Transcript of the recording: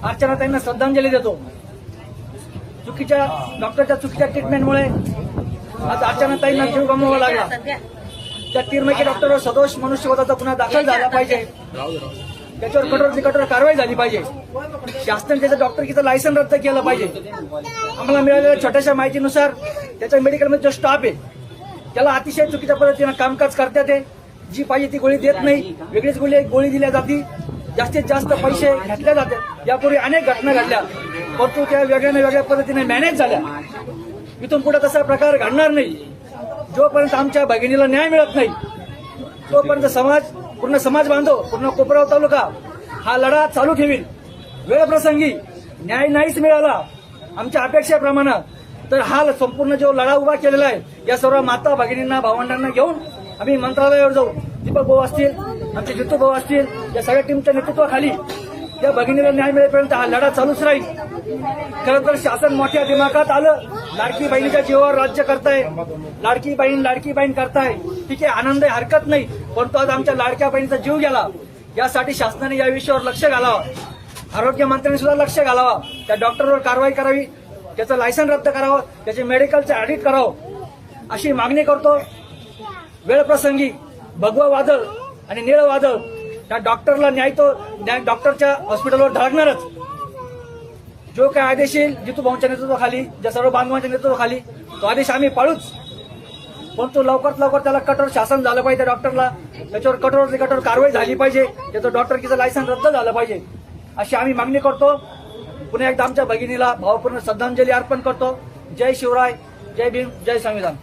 अर्चनाताईंना श्रद्धांजली देतो। चुकीच्या डॉक्टरच्या चुकीच्या ट्रीटमेंटमुळे आज अर्चनाताईंना जीव गमवावा लागला। त्या तीर्मेकी डॉक्टरवर सदोष मनुष्यवधाचा गुन्हा दाखल झाला पाहिजे, त्याच्यावर कठोरातली कठोर कारवाई झाली पाहिजे। शासनाने त्याचं डॉक्टरकीचं लायसन रद्द केलं पाहिजे। आम्हाला मिळालेल्या छोट्याशा माहितीनुसार त्याच्या मेडिकलमध्ये जो स्टाफ आहे त्याला अतिशय चुकीच्या पद्धतीनं कामकाज करतात ते, जी पाहिजे ती गोळी देत नाही, वेगळीच गोळी दिल्या जाते, जास्तीत जास्त पैसे घेतले जातात। यापूर्वी अनेक घटना घडल्या, परंतु त्या वेगळ्या पद्धतीने मॅनेज झाल्या। इथून पुढे तसा प्रकार घडणार नाही। जोपर्यंत आमच्या भगिनीला न्याय मिळत नाही तोपर्यंत पूर्ण समाज बांधव, पूर्ण कोपराव तालुका हा लढा चालू ठेवील। वेळप्रसंगी न्याय नाहीच मिळाला आमच्या अपेक्षेप्रमाणे तर हा संपूर्ण जो लढा उभा केलेला आहे या सर्व माता भगिनींना भावंडांना घेऊन आम्ही मंत्रालयावर जाऊ। दीपक भाऊ असतील, आमचे जितू भाऊ असतील, या सगळ्या टीमच्या नेतृत्वाखाली या भगिनीला न्याय मिळेपर्यंत हा लढा चालूच राहील। खरं तर शासन मोठ्या दिमागात आलं, लाडकी बहिणीच्या जीवावर राज्य करताय, लाडकी बहीण करताय, ठीक आहे, आनंद आहे, हरकत नाही, परंतु आज आमच्या लाडक्या बहिणीचा जीव गेला, यासाठी शासनाने या विषयावर लक्ष घालावं, आरोग्य मंत्र्यांनी सुद्धा लक्ष घालावं, त्या डॉक्टरवर कारवाई करावी, त्याचं लायसन रद्द करावं, त्याचे मेडिकलचे ऑडिट करावं अशी मागणी करतो। वेळप्रसंगी भगवा वादळ आणि निळ वादळ त्या डॉक्टरला न्याय डॉक्टरच्या हॉस्पिटलवर धडकणारच। जो काय आदेश येईल जितू भाऊंच्या नेतृत्वाखाली, ज्या सर्व बांधवांच्या नेतृत्वाखाली, तो आदेश आम्ही पाळूच, परंतु लवकरात लवकर त्याला कठोर शासन झालं पाहिजे। डॉक्टरला त्याच्यावर कठोर कारवाई झाली पाहिजे, त्याचं डॉक्टरकीचं लायसन रद्द झालं पाहिजे अशी आम्ही मागणी करतो। पुन्हा एकदा आमच्या भगिनीला भावपूर्ण श्रद्धांजली अर्पण करतो। जय शिवराय, जय भीम, जय संविधान।